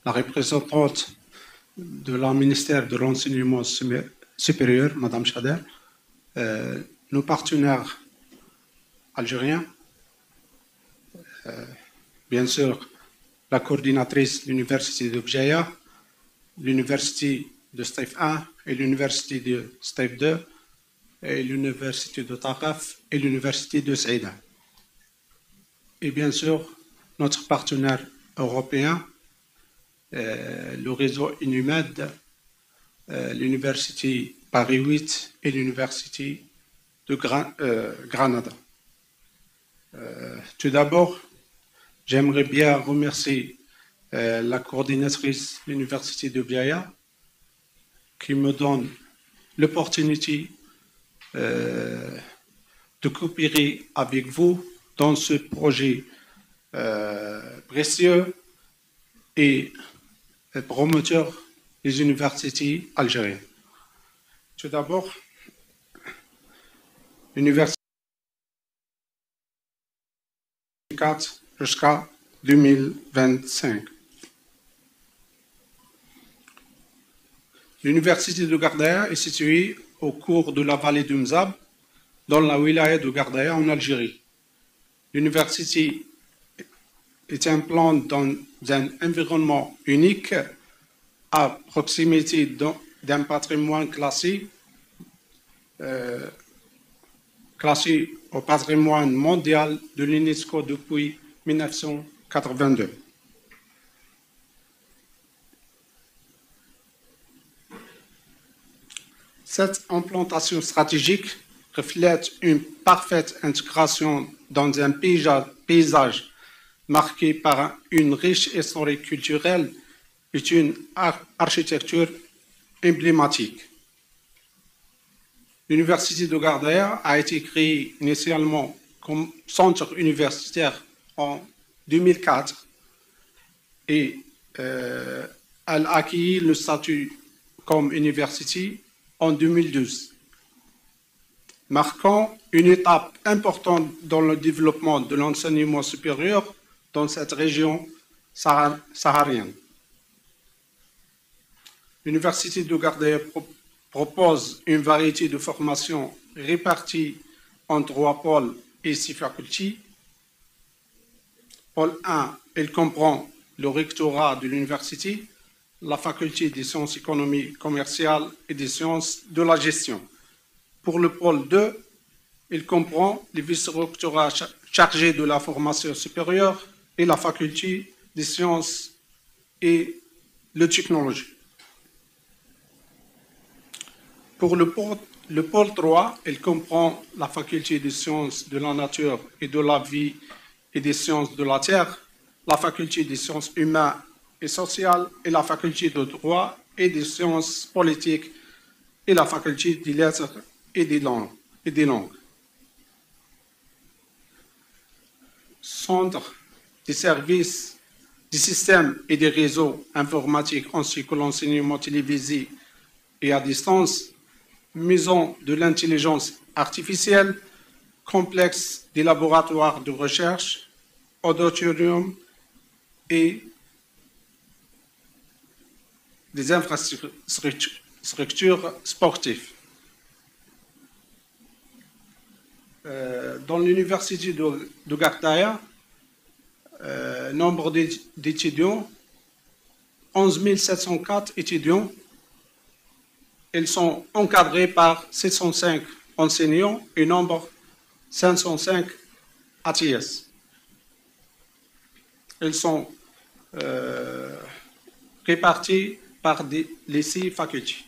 la représentante de la ministère de l'Enseignement supérieur, Madame Chader, nos partenaires algériens, bien sûr la coordinatrice de l'Université de Bjaya, l'Université de Staïf 1 et l'Université de Staïf 2, et l'Université de Taraf et l'Université de Saïda. Et bien sûr, notre partenaire européen, le réseau INUMED, l'Université Paris 8 et l'Université de Granada. Tout d'abord, j'aimerais bien remercier la coordinatrice de l'Université de Bjaya qui me donne l'opportunité de coopérer avec vous dans ce projet précieux et promoteur des universités algériennes. Tout d'abord, l'université 2024 jusqu'à 2025. L'université de Gardaya est située au cours de la vallée du Mzab, dans la wilaya de Gardaya en Algérie. L'université est implantée dans un environnement unique à proximité d'un patrimoine classé au patrimoine mondial de l'UNESCO depuis 1982. Cette implantation stratégique reflète une parfaite intégration dans un paysage marqué par une riche histoire culturelle et une architecture emblématique. L'Université de Gardaya a été créée initialement comme centre universitaire en 2004 et elle a acquis le statut comme université en 2012, marquant une étape importante dans le développement de l'enseignement supérieur dans cette région saharienne. L'Université de Gardaya propose une variété de formations réparties en 3 pôles et 6 facultés. Pôle 1, il comprend le rectorat de l'université, la faculté des sciences économiques, commerciales et des sciences de la gestion. Pour le pôle 2, il comprend les vice-rectorats chargés de la formation supérieure et la faculté des sciences et de technologie. Pour le pôle 3, il comprend la faculté des sciences de la nature et de la vie et des sciences de la terre, la faculté des sciences humaines et sociales et la faculté de droit et des sciences politiques et la faculté des lettres et des langues. Centre des services, des systèmes et des réseaux informatiques ainsi que l'enseignement télévisé et à distance, maison de l'intelligence artificielle, complexe des laboratoires de recherche, auditorium et des infrastructures sportives. Dans l'université de Gardaya, nombre d'étudiants, 11 704 étudiants. Ils sont encadrés par 705 enseignants et nombre 505 ATS. Ils sont répartis par les 6 facultés.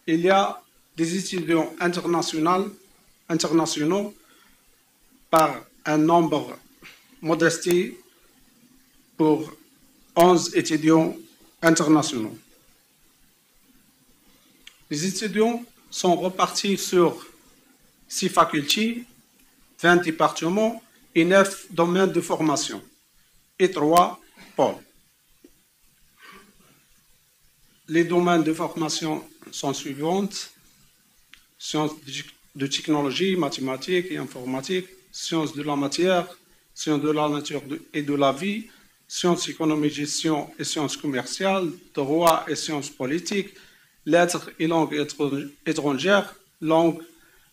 Il y a des étudiants internationaux par un nombre modesté pour 11 étudiants internationaux. Les étudiants sont repartis sur 6 facultés, 20 départements et 9 domaines de formation et 3 pôles. Les domaines de formation sont suivants: sciences de technologie, mathématiques et informatique, sciences de la matière, sciences de la nature et de la vie, sciences économie gestion et sciences commerciales, droit et sciences politiques, lettres et langues étrangères, langues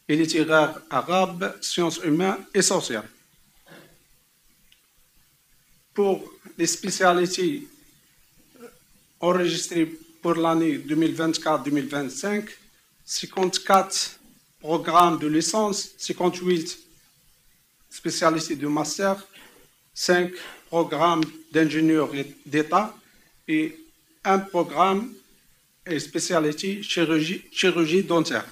et littéraires arabes, sciences humaines et sociales. Pour les spécialités enregistrées pour l'année 2024-2025, 54 programmes de licence, 58 spécialités de master, 5 programmes d'ingénieur d'État et un programme et spécialité chirurgie dentaire,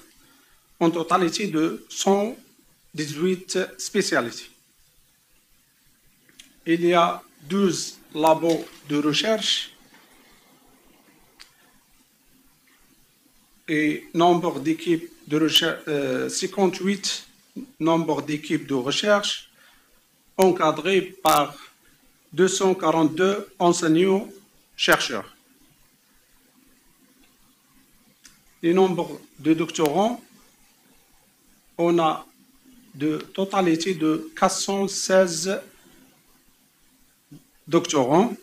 en totalité de 118 spécialités. Il y a 12 labos de recherche et nombre d'équipes de recherche, 58 nombre d'équipes de recherche encadrées par 242 enseignants-chercheurs. Le nombre de doctorants, on a de totalité de 416 doctorants.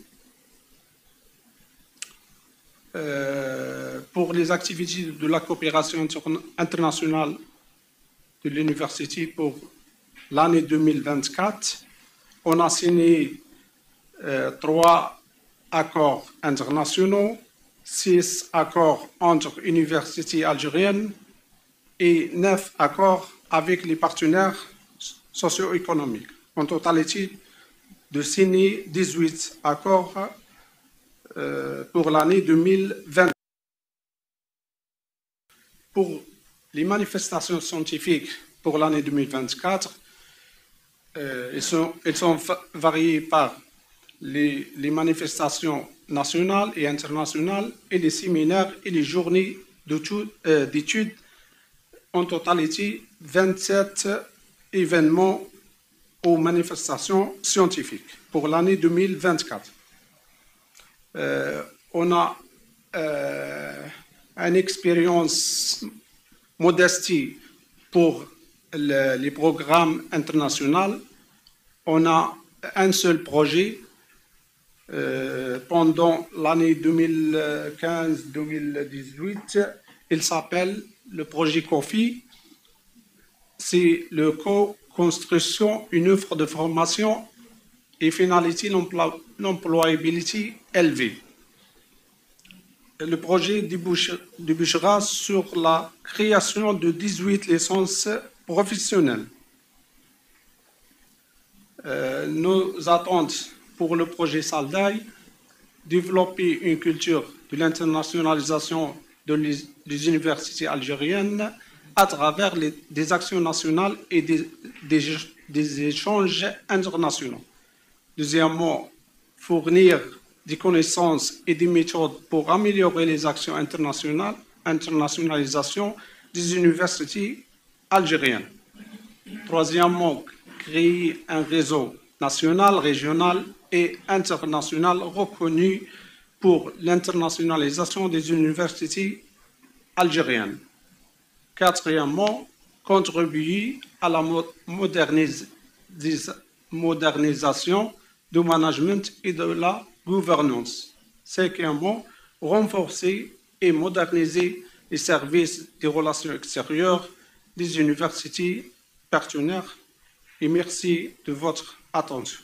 Pour les activités de la coopération internationale de l'université pour l'année 2024, on a signé 3 accords internationaux, 6 accords entre universités algériennes et 9 accords avec les partenaires socio-économiques. En totalité, de signer 18 accords pour l'année 2020. Pour les manifestations scientifiques pour l'année 2024, elles sont variées par les manifestations nationales et internationales et les séminaires et les journées d'études. En totalité, 27 événements aux manifestations scientifiques pour l'année 2024. On a une expérience modestie pour les programmes internationaux. On a un seul projet pendant l'année 2015-2018. Il s'appelle le projet COFI. C'est le co-construction, une offre de formation et finalité l'employabilité élevée. Le projet débouchera sur la création de 18 licences professionnelles. Nos attentes pour le projet Saldaï, développer une culture de l'internationalisation des universités algériennes à travers des actions nationales et des échanges internationaux. Deuxièmement, fournir des connaissances et des méthodes pour améliorer les actions internationalisation des universités algériennes. Troisièmement, créer un réseau national, régional et international reconnu pour l'internationalisation des universités algériennes. Quatrièmement, contribuer à la modernisation du management et de la gouvernance. Cinquièmement, renforcer et moderniser les services des relations extérieures des universités partenaires. Et merci de votre attention.